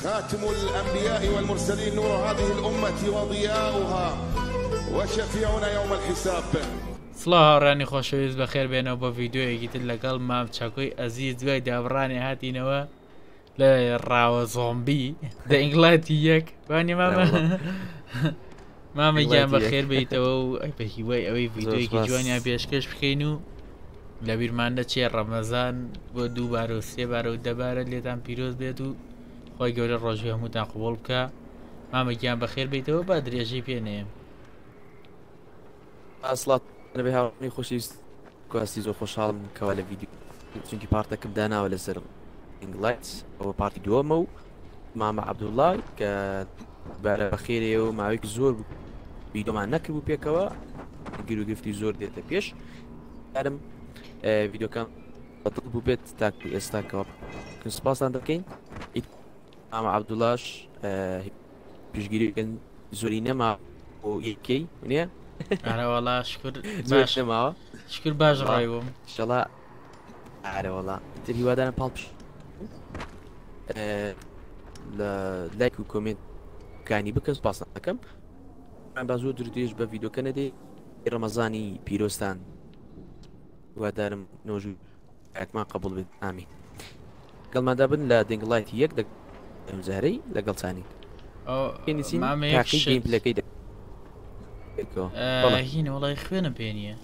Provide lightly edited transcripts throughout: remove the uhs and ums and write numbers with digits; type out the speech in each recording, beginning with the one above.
خاتم الأنبياء والمرسلين، نور هذه الأمة وضياؤها وشفيعنا يوم الحساب. سڵاو هاوڕانی خۆشەویست بەخێر بێنەوە بۆ ڤیددیۆیەکی تر لەگەڵ مام چاکۆی ئەزیز دوای دابڕانی هاتینەوە لە ڕاوە زۆمبی دە ئینگڵاتی یەک وانێ مامە گیان بەخێر بیتەوە و بە هیوای ئەوەی ڤیددیۆیەکی جوانیان پێشکەش بکەین و لە بیرمانە چێ ڕەمەزان بۆ 2 بار و 3 بار و 10 بارە لێتان پیرۆز بێت و خۆی گەورە ڕۆژی هەمووتان قوبوڵ بکە. مامە گیان بەخێر بیتەوە با درێژەی پێنێم. ئاسڵات نەبێ هاوڕانی خۆشەویست کاستی زۆر خۆشحاڵم کەوا لە ڤیدیۆ چونکی پارتەکەم داناوە لەسەر ئینگلایت ئەوە پارتی دووەمە و مامە عەبدوڵڵا کە بارە بەخێرەیە و ماوەیەکی زۆر ڤیدیۆمان نەکردبوو پێکەوە گیر و گرفتی زۆر دێتە پێش یارم ڤیدیۆکان بەدڵ بوو بێت تاکو ئێستاکەوە سپاسان دەکەین. مامە عەبدوڵڵاش پێشگیریکەن زۆری نەما بۆ یەکەی نییە ئارەوەڵا شکر باش نەماوە شکر باش ڕایوم شڵا ئارەوەڵا تر هیوادارم پاڵپش لە لایک و کۆمنتکانی بکەن سپاس دەکەم. با زۆر درودێش بە ڤیدیۆکە نەدێ ڕەمەزانی پیرۆستان هیوادارم نۆژوو ئەکمان قبول بێت ئامین. گەڵماندا بن لە دەنگڵایەتی یەک زارەی لەگەڵچانی گیمپلەکەی هینە وڵی خوێنم پێ نییە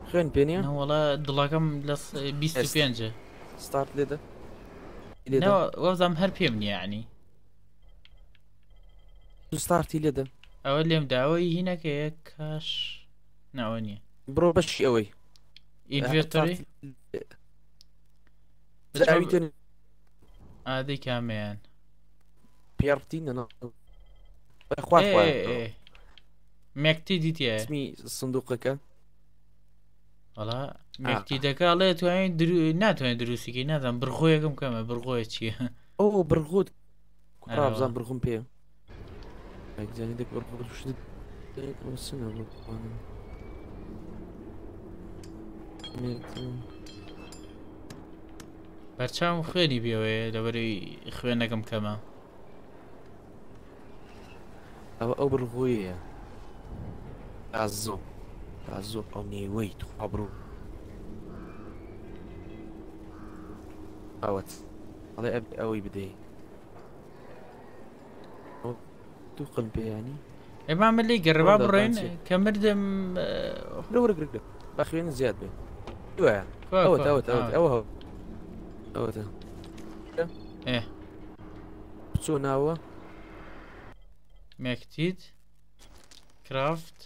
خوێن پێ نیە وڵا دڵەکەم لە 25 ستارت لێدە وەزام هەر پێم نییە عنی ستارتی لێدە ئەوە لێم داوای هینەکەیە کاش ناوە نییە بڕۆ بەشی ئەوەی ئینڤێتۆری ئادەی کامیان پیارتی مێکتی دیتە اسمی سندوقەکە وڵا مێکتی دەکڵێ توانین ناتوانێت دروستیکەی نازان بڕخۆیەکەم کەمە بڕخۆی چییە ئەو بڕخوت کوڕابزان بڕخم پێ بەرچاو خوێنی بێوەیە لەبەری خوێنەکەم کەمە ئەو بڕخۆیە ئازۆ ئەو نێوەی توابڕوو ئەوەت ئەڵێ ئەوەی بدەی دوو قم پێیانی ئێمامە لی گەڕبا بڕێن کە مردم لەوەرەگرێت بە خوێنە زیاد بێ دوایە ئەوە چۆ ناوە مێکتیت کرافت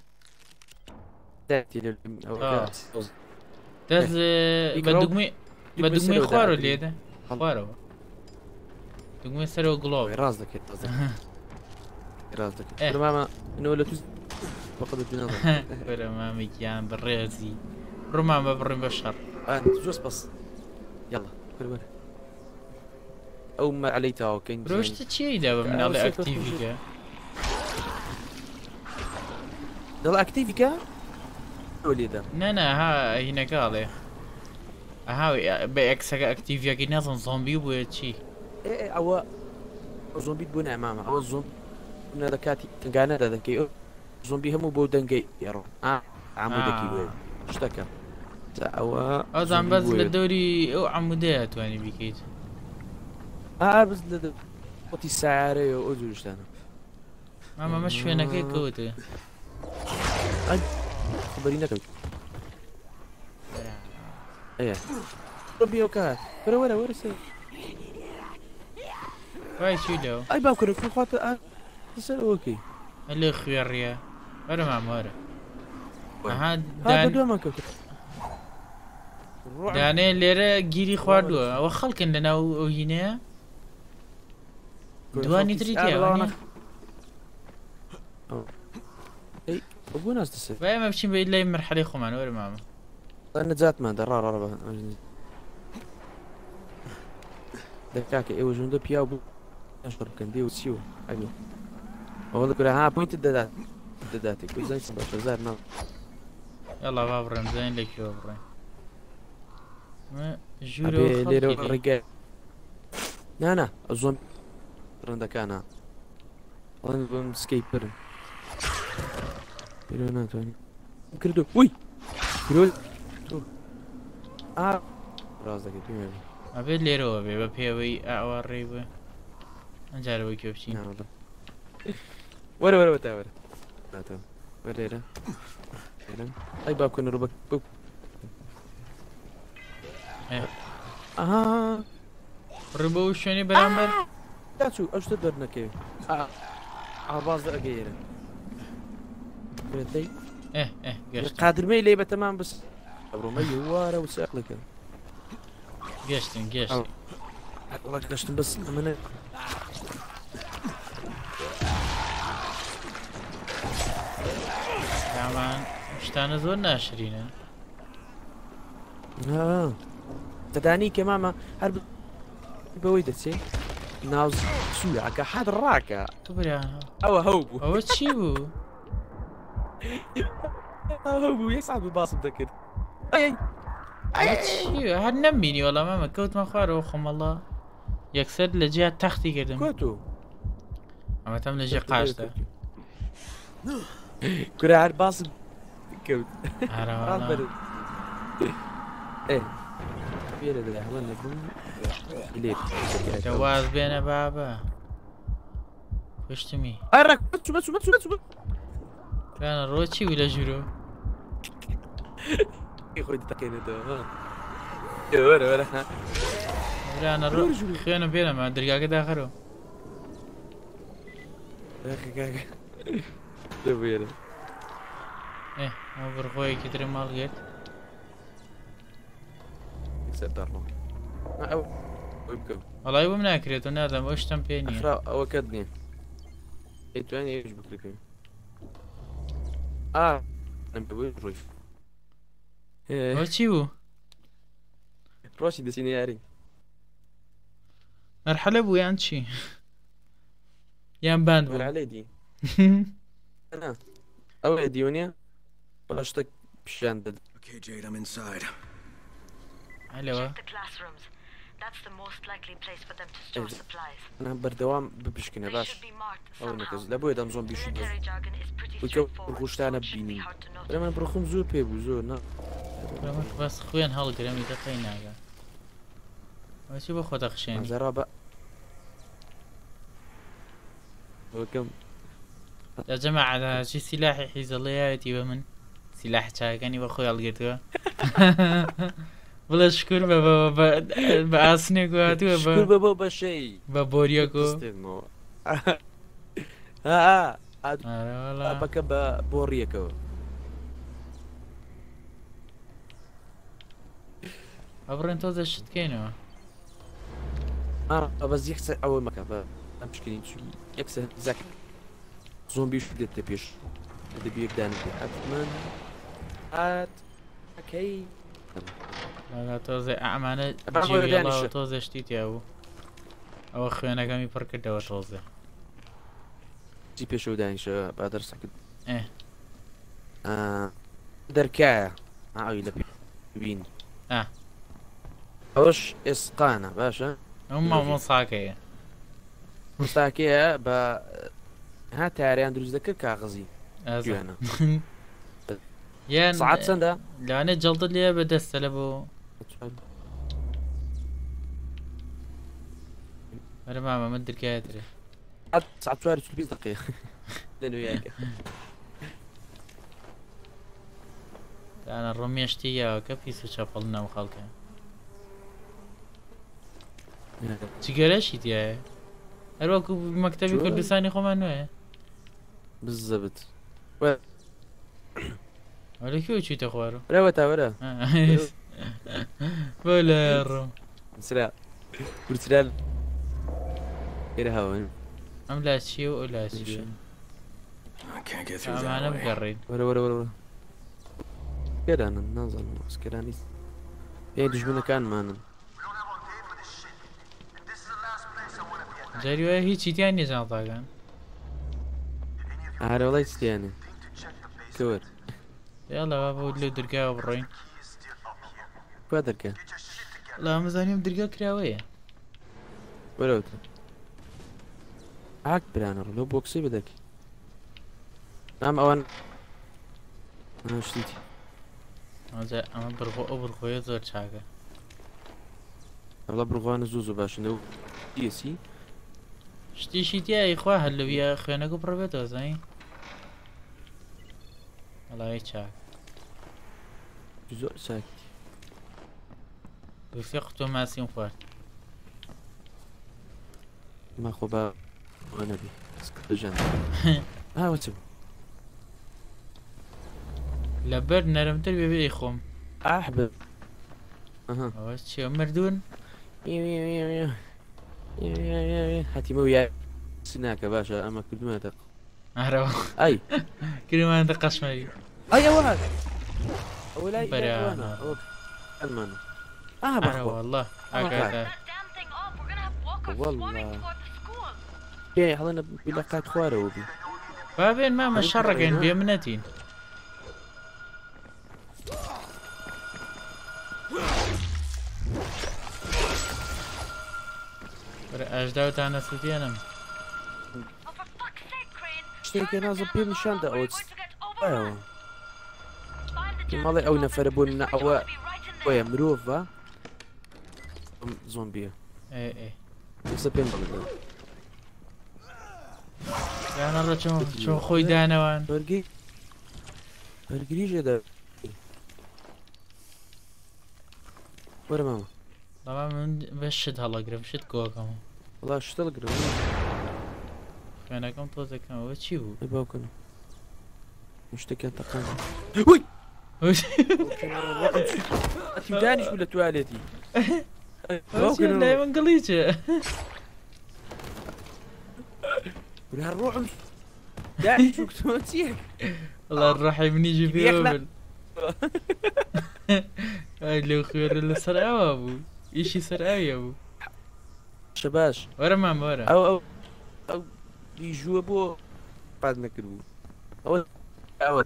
دەست بە دوگمەی خوارە لێدە خوارەوە دوگمەی سەرەوە گڵۆ ڕاست دەکەێت ڕاست دەکەێت مامە نەوە لە تو بەرە مامێکیان بەڕێزی ڕۆمان بە بڕێن بە شەڕ زۆر بەس یاڵە ئەو مەعلەی تاوەکەین ڕۆشتە چیدا بە مناڵی ئەکتیڤیکە دڵ ئەکتیڤیکە لێدا نەنا ها هینەکەڵێ ئەهاوی بە ئەکسەکە ئەکتیڤیەکی نازم زۆمبی بووە چی ئەوە زۆمبیت بوو نامامە ئەوە زۆم نەدەکاتی تنگانەدا دەکەی ئەو زۆمبی هەموو بۆ دەنگەی ئێڕۆ ئامودەکی بێ شتەکە ئەوە ئەوزان بەس لە دەوری ئەو عمودەیە توانی بیکەیت بز لە خۆتی سارەیە ئەو جور شتانە مامەمە شوێنەکەی کەوتە خبری نەکەوت بیۆکە وەرە وەرە وای چی لەوە ئەی باوکەرە خواتە سەر ئەوەکەی لێ خوێڕیە وەرە مامۆرە دانێ لێرە گیری خواردووە ئەوە خەڵکن لەناو ئەو هینەیە دوانی تری تێوانە بۆ ناز دەسێت ئەمە بچین بە لای مەرحەلەی خۆمان وەرە مامە نەجاتمان دەڕاڕ دەکاکە ئێوە ژوندە پیا بوو بکەن دێ و چی و ئەوە لەکرە ها پوینتت دەداتێک بەشەزار ناو یاڵا با بڕێم زین لێکەوە بڕێن لێرە ڕێگە نا الزوم رندكانا والله بم سكيبر بيرونا توني كردو وي كردو رازك بيمر ئەبێت لێرەوە بێ بە پێوەی ئاوەڕێ بە ئەجارەوەی کێ بچین وەرە تا وەرە وەرێرە ئەی باکەن ڕوبک ئاها ڕێ بە و شوێنی بەرامبەر داچوو ئەو شتە دەرنەکەوێ ئاواز ئەگەیرە بێتەی گەشت قادرمەی لێ بە تەمام بس ئەبڕۆمە وارە و سەقلەکە گەشتن والله گەشتم بەس ئەمەنە یامان شتانە زۆر ناشرینە دەدانی کە مامە هەر بەوەی دەچێ ناو سوورەکە حەد ڕاکە برا ئەوە هەو بوو ئەوە چی بوو؟ هەو بوو یەک ساعت باسم دەکرد چی هەر نەمبینی وەڵا مامە کەوتمە خوارەوە خۆمەڵا یەکسەر لە جیا تەختی کردم کۆتۆ ئەمەتەم لە ژێ قاشدا کورە هەر باسم کەوت بێرە دەدا هەڵەن نەبوو لێ دەواز بێنە بابە کوشتمی ئەڕێک چوبە رانە ڕۆ چی وی لە ژوورۆ خۆی دەتەقێنێتەوە وەرە وەرە رانە ڕۆ خوێنە بێنەمە دەرگاکە داخەرەوە بێرە ئەو بڕخۆیەکی تر ماڵ گرت وەڵای بۆم ناکرێت و نادەم ئەو شتم پێ نییە ئەوە کەت نییە ئەیتوانێ ئێش بکرێت ڕۆی ئەوە چی بوو؟ ڕۆشی دەچینە یاری مەرحەلە بوو یان چی؟ یان باند بوو لێ دی ئەوە دیۆنیە بەڵا شتێک پیشیان دەد هەلەوە بەردەوام بپشکنە باش ئەو نەکەس لە بۆیە دەم زۆم بیشی ڕخشتانە ببینی من بڕخم زۆر پێ بوو زۆر بەس خوێن هەڵگرەمی دەقەی ناگە ئەوچی بۆ خۆ دەخشێن زەرا بە وەکەم يا جماعة شي سلاحي حيزلياتي ومن سلاح تاكاني بخوي القيتوا بلا شكر بأسنك واتوا شكر بابا شيء ببوريكو بك ببوريكو أبرن توزا شت كينو بس يكسر أول مكان بمشكلين شو يكسر زك زومبي شو بدت تبيش بدي بيك داني حتما اوكي لا توزا أعمانة جيبي الله توزا شتيتي أو خوينا قامي بركة دوا توزا جي بيشو دانشا بقدر سكت إيه دركاية عاوي لبين وش إسقانة باشا هم مصاكية مستاكية با ها تاريان دروز ذكر كاغزي جوانا يان صعد سندا لا أنا جلد لي بدست لبو أنا ما مدري كاتري صعد شوارع شو بيز دقيقة لأنه ياك أنا الرميشتي يا كيف شافلنا وخالك تجارشي تيا أروكو مكتبي كردستاني خمانوه بالضبط ولا كيو شو تخوارو ولا ولا الرم سرع برسلال إلى هون أم لا شيء ولا شيء أنا بقرين ولا كده أنا نظر سكراني يدش من كان معنا جاري هي شيء تاني زين طاقان هذا والله يستياني كور يلا بابا ودلو درقا وبرين كوا درقا لا مزانيم درقا كراوية وەرەوتە ئاک برانەڕ لەو بۆکسی بدەکی ئەم ئەوان شتیتی ئەمە بڕۆ ئەو بڕخۆیە زۆر چاکە ئەڵە بڕغوانە زوو زۆر باشن لەو دیسی شتیشی تیایی خوا هەلوویە خوێنەکە پڕبێتەوە زانی وەڵای چاک زۆر ساکتی دووسێ قوتۆ ماسیم خوارد ماخۆ بە نەبی ژەن ئاوەچ لەبەر نەرمتر بێ خۆم ئاح بە ئەوە چیە مردوون هەتیمە و یا سناکە باشە ئەمە کردومەتە ئارەوە ئەی کردمانتە قەشمەری ئەی ئەوە ئەوە لای بەرانە ئەلمانە ئارەوە والله ئاگادار والله پێ هەڵەنە بیلەقات خوارەوە بی بابێن مامە شەڕەکەین بێ منەتین ئەشداوتانە سووتێنم شتێکە نازم پێم نیشاندا ئەوە ماڵێ ئەو نەفەرە بوون ئەوە وەیە مرۆڤ بە زۆمبیە ئێستا پێم بڵێ یانەڕە چۆن خۆی دانەوان بەرگی بەرگریژێدا وەرە ماوە بەڵام من بە شت هەڵەگرم شت کۆکەمە وڵا شتە گرم خوێنەکەم تۆزەکەمەوە چی بوو باوکن شتێکیان تەقان دانیش بوو لە توالێتی لای من گڵیچە ڕۆحم دانیش چیە والله ڕەحی منیژی پێ لەو خوێرە لەسەر ئەوە بوو ئیشی سەر ئەویە بوو شە باش وەرە مام وەرە ئەو دیژووە بۆ پات نەکرد بوو ئەوە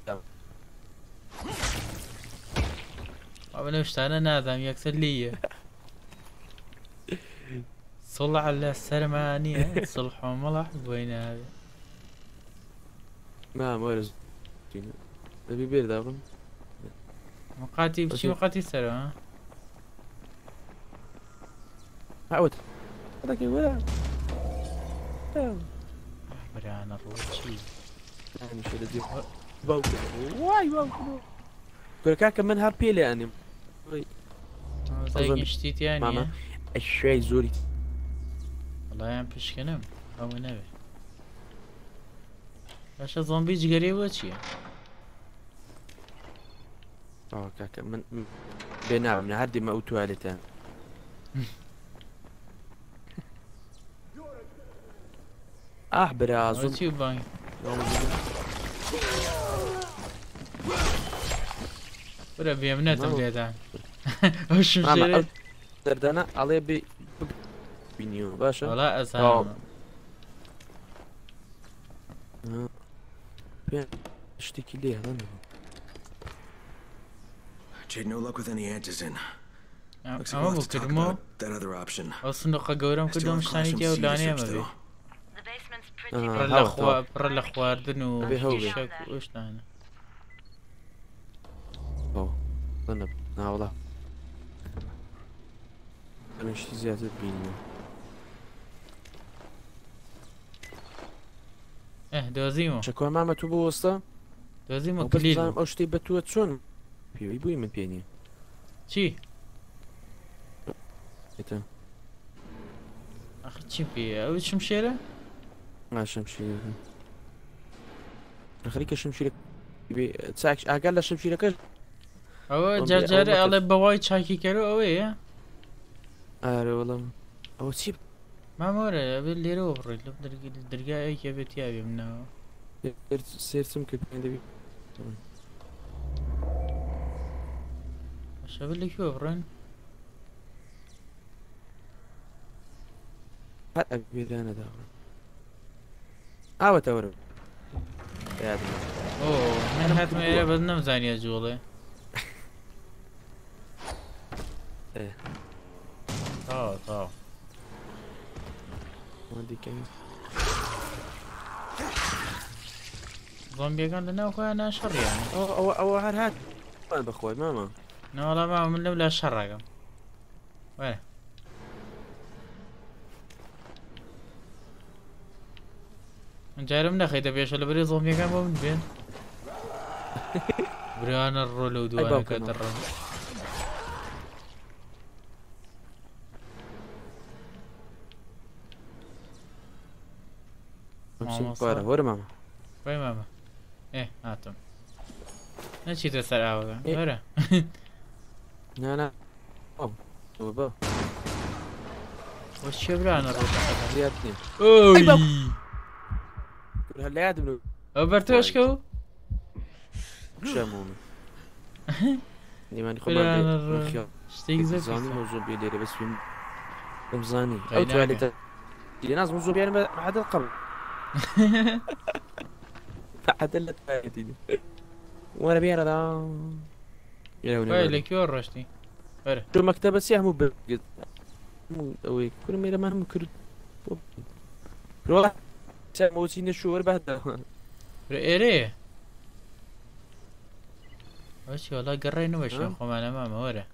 ئەوە لەو شتانە نازانم یەکسەر لیە سڵع لە سەرمانیە سڵح و مەڵح بۆی ناوێ وەرز دەبی بێردا بڕم وقاتی بچی وقاتی سەرەوە ئەوت وەرە بەرانە ڕۆچی وای گۆرەکە من هەر پێ لێ ئەنیم شتیتیانە ئەشای زۆری وڵایان پشکنم ئەوە نەوێ باشە زۆمبی جگەرێەوە چییە کاکە من بێ ناوم لە هەر دێمە ئەو توالێتە ئاح برازوم چی بانگ وەرە بێمنەتم لێدان ئەو شمشێرە دەردانە ئەڵێ بینیوە باشە وڵا ئەزانم شتێکی لێ هەڵەنەوە Jade, no luck with any answers in. Looks like ئەمە we'll بۆ have to talk کردمەوە about that other option. ئەو سندوقە گەورەم I still کردەوە have شتانی classroom تیا و C لانەیە research, مەبێ though. پڕە لە خواردن و بێ هەوڵێ. شەک و شتانە ناوەڵا شتی زیاتر بینیوە دۆزیمەوە شەکوە مامە تو بۆ وەستە دۆزیمە کلیل ئەو شتەی بە تووە چۆن پێوەی بووی من پێنیە چی ئێتە ئەخ چی پێ ئەو شمشێرە شەمشیرەکە خەریکە شمشیرە چاک ئاگەر لە شمشیرەکە ئەوە جارجارە ئەڵێ بەوای چاکی کەرە ئەوەیە ئارە وەڵام ئەوە چی مامۆرە ئەبێ لێرەوە بڕێت لە دەرگایەکە بێت یاوێ منەوە سێرچم کرد پێ دەبی شەبە لەکوێ بڕێن هەر ئەبێدانەدا ئاوەتە وەرە ئۆ من هاتمە ئێرە بەس نەمزانیە جوڵێ تاو ودي كان زومبي كان لنا وخوانا شر يعني. او هات وين بخوي ماما؟ لا والله ما من ولا شر رقم. وين؟ جارم نخي تبي اشل بري زومبي كان مو من بين. بريانا الرولو دوانا كتر. وين ماما؟ وين ماما؟ ايه هاتم. نشيت السرعة ورا. لا بابا وش برانا الروح رياتني اوي كل هاللياد منو برتوشكو شامومي اللي ماني برانا خبر الروح شتيك زاني زبي موزون بيديري بس في مزاني او تواليت اللي ناس موزون بيديري ما حد القبل حد الا تواليت وانا بيانا ذا ويلك يور رشتي ورا شو مكتبة سياه مو بقد مو اوي كل ما ما هم كل روح موسين الشهور بهذا ايه وش والله قرينا وش يا اخو انا ماما ورا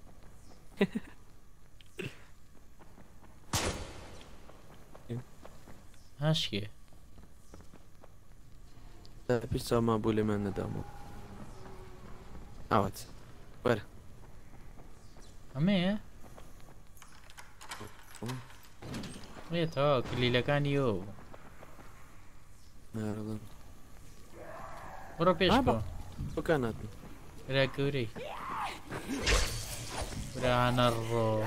هاشكي بس ما بولي ما ندامو اوت ورا امي ايه توك اللي لكان يو ورا بيشكو وكانت راكوري رانا الرو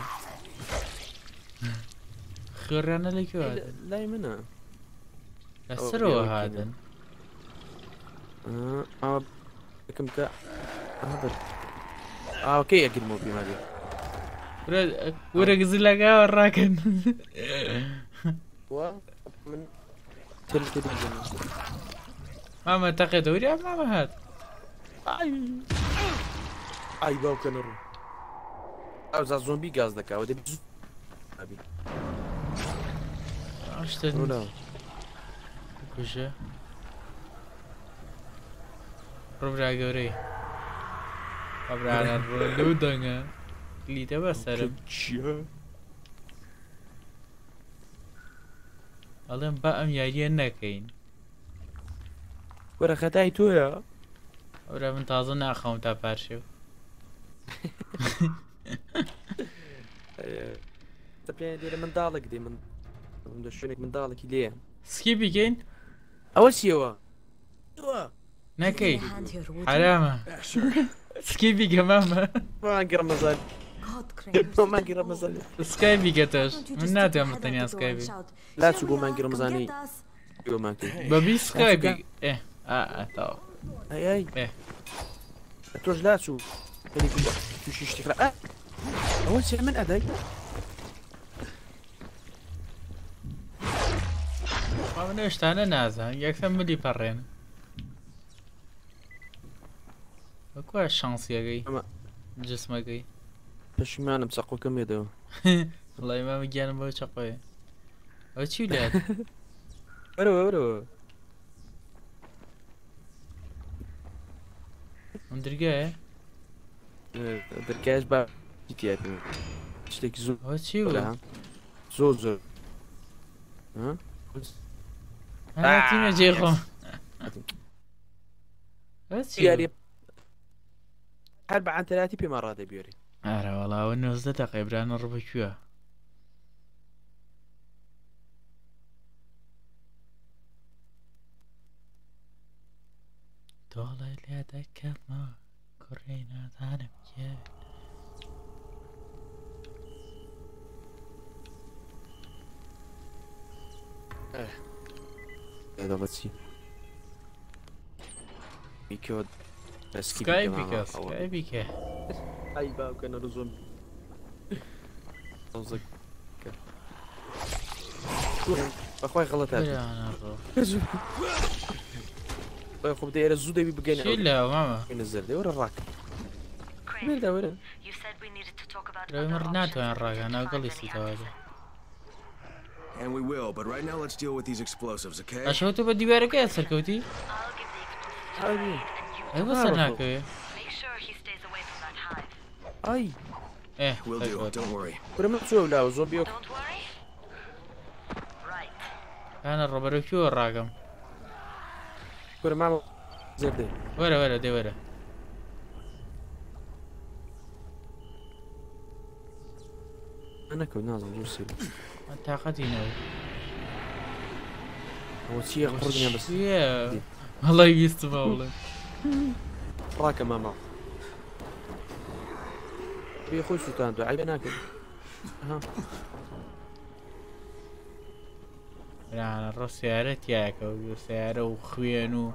خيرانا لك هذا لا يمنع السرو هذا كم كا هذا اوكي اكيد مو في مالي ورق زلقا وراكن من تلك ماما اعتقد وريا ماما هذا اي باو كنرو او زومبي غاز دكا ودي ابي اشتن ولا كوشا ربع غوري ربع الرولو دنگا ليتا بسرم الان بقم يايين نكين ورا خداي تويا ورا من تظن اخوم تفرشو تبين دير من دالك دي من شنك من دالك ليه سكيبي كين اول شيء هو نكي حرامة سكيبي كماما ما اقرا مزال ما اقرا مزال سكايبي كتاش من ناتي عم الثانية سكايبي لا تقول ما اقرا مزاني يقول ما كي بابي سكايبي ايه طب اي ايه تروح لا تشوف اللي كنت تمشي تشتغل اول شيء من اداي ما منوش تانا نازا يكثر ملي برين اكو الشانس يا جاي جسمك جاي باش ما انا مسقو كم يدو والله ما مجانا ما شقوي وشو لاد ورو مدري دركاش با جيتي اشتك زو وشو زو ها انا تينا جيخم وشو حرب عن 3 بمرات بيوري ارى والله وانه زدت قبران الربع شويه طالع يدك ما كورينا ثاني مجال هذا بس بيكود سكايبيكا اي باو كان رزون قصدك اخوي غلطات اخوي خو بدي ارزو دي بقينا شيلا ماما ينزل دي ورا الراك وين وين لو مرناتو يا الراك انا اقول لي سيتواجه And we will, but right now let's deal with these explosives, okay? عشان تو بدي بارك سركوتي ايوه سناك اي ايه We'll do. Don't worry. كنا مسوي لا زومبي انا الربر شو الرقم كنا مع زبده ورا دي ورا انا كنت نازل جوسي طاقتي نوي هو شيء يخرجني بس يا الله يستر والله راك ماما في خوش سلطان دعي ناكل ها لا الرو سيارة ياك وسيارة وخوينو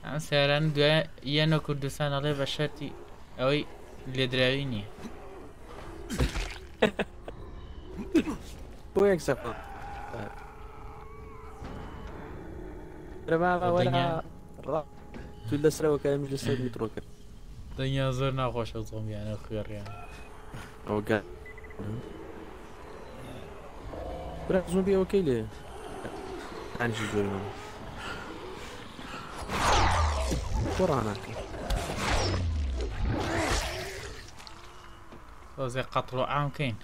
ئەم سیاران دوای یانە کوردستان ئەڵێ بە شەرتی ئەوەی لێدراوی نییە بۆ یەک سەفەر تو لەسەرەوە کە ئەمیش لەسەر میترۆ کرد دنیا زۆر ناخۆشە زۆمبیانە خوێڕیان ئەوە گا برا زۆمبی ئەوە کەی لێ ئانیشی زۆری ماما قرآنك زي قتل عام كاين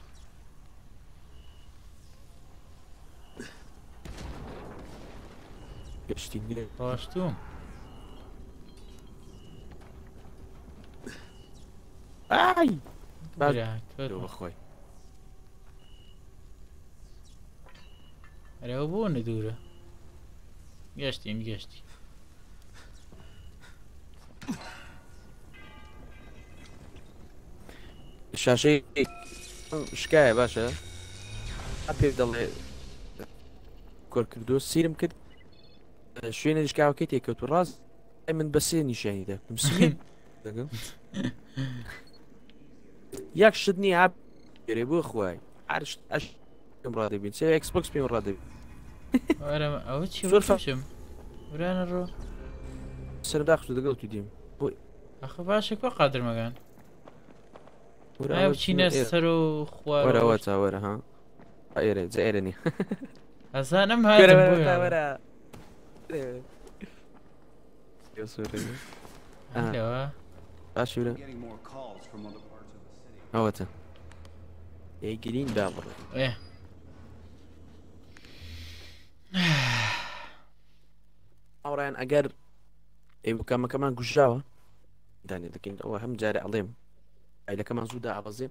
قشتي راشتوم اي بعد اخوي رهبون دوره قشتي الشاشة شكاية باشا أبي يضل كور كردوس سيرم كد شوية الشكاية وكيتي كوت الراس من بسيني شاهي ده مسلم ياك شدني عب يريبو اخواي عارش اش مرادي بين سي اكس بوكس بين مرادي ورا اوتشي وشم ورانا الرو سنة داخل دقلت ديم اخو باشك وقادر مكان ايوه شي ناس سرو خوار ورا ها ايري زيرني هسا نم هذا ورا يا سوري ايوه اشوره هوته يجرين دابر ايه اوران اگر ايوه كمان قجاوه داني لكن هو هم جاري عظيم إذا كمان زودا عظيم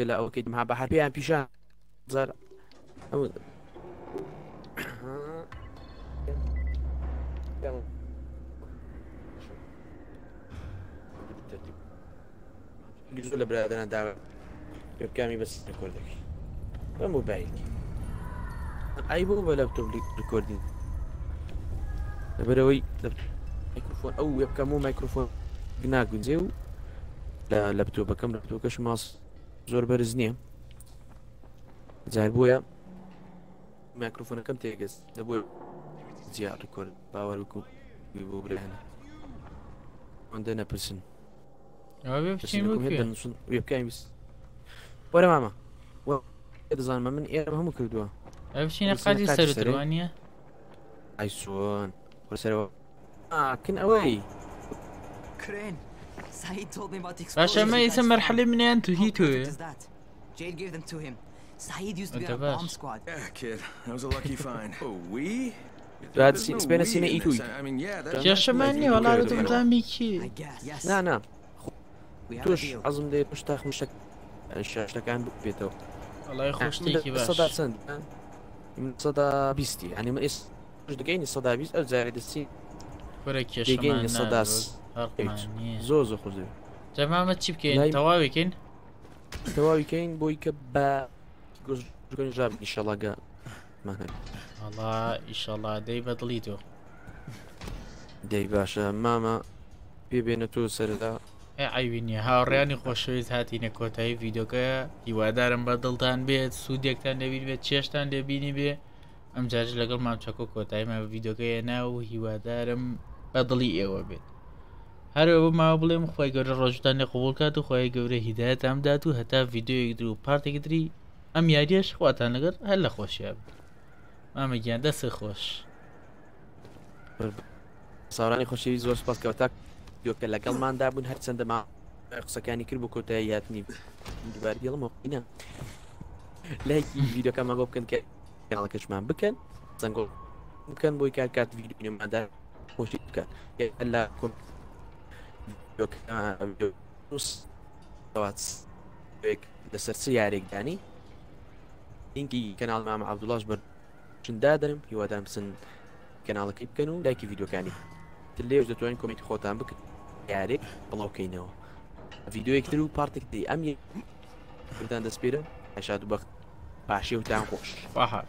إلا أو أكيد مع بحر بيان بيشان زار أو جزء براد أنا دعوة بكامي بس ريكوردك وموبايلك أيبو ولا لابتوب ريكوردين بروي ميكروفون أو يبقى مو ميكروفون قناق زيو لا لابتوبكم لابتوبكش ماس زور برز نییە جار بووە میکرۆفۆنەکەم تێگەست دەبووە جیا ڕیکۆرد باوەڕ بکو بۆ برێنە ئەوەندە نەپرسن وێ بکەین بیست وەرە ماما دەزانمە من ئێرە هەموو کردووە ئەوچینە قادی سەرتوانە ئایسۆن وەرسەرەوە کن ئەوەی Crane. Saeed told me about the باشا ما يسمى مرحلة من أنتو هيتو Jade gave them to him. Saeed used to be on a bomb squad. Yeah, kid. That was a lucky find. Oh, we? That's spend a scene I eat. mean, yeah, that's... يا شماني والله ردهم زامي I كي guess. Yes. لا We have a توش deal. عظم دير مش تاخ مشك الشاشة كان بيتو الله يخوشتيكي باش صدى سند من صدى بيستي يعني من اس مش دقيني صدى بيست او زارد السين فرك يا دقيني شمان صداس زوزو خوزو جماعة تشيب كاين تواوي كاين تواوي كاين بوي كبا جوز جاب ان شاء الله قا ما هنا والله ان شاء الله داي بدليتو داي باشا ماما بيبينتو سردا اي عيبيني هاوڕێیانی خۆشەویست هاتیینە کۆتایی ڤیدۆکە هیوادارم بە دڵتان بێت سوودێکتان لەبین بێت چێشتان لێبینی بێ ئەم جارش لەگەڵ مامچەکۆ کۆتاییمە ڤیدۆکەیە نا و هیوادارم بە دڵی ئێوە بێت هەروە ماوە بڵێم خۆی گەورە ڕۆژتان لێ قوبول کات و خۆی گەورە هیدایەت ئەمدات و هەتا ڤیددیۆیەک و پارتێکتری ئەم یاریەش خواتان لەگەر هەر لە خۆشیە مامەگیان دەست خۆش ساڕانی خۆشی زۆر سپاس کەوتا دیۆکە لەگەڵماندا بوون هەر چەندە ما قسەکانی کرد بۆ کۆتایی یاتنی دوباردیڵمەقینە لایکی ڤیددیۆکەمان بۆ بکەن کە کاناڵەکەشمان بکەن زەنگۆ بکەن بۆی کات ڤیددیۆماندا خۆشی بکەن لە لەسەر چ یارێکدانی لینکی کەناڵ مامە عەبدوڵڵاش بەرچندا دەرم هیوادارم بچن کەناڵەکەی بکەن و لایکی ڤیددیۆکانی لێش دەتوانین کۆمنتی خۆتان بکەن یارێک بڵاوکەینەوە ڤیددیۆیەکتر و پارتێکتری ئەم یەکدان دەستپێرە هەشاد و بەخت پاشێ وتان خۆش فاحە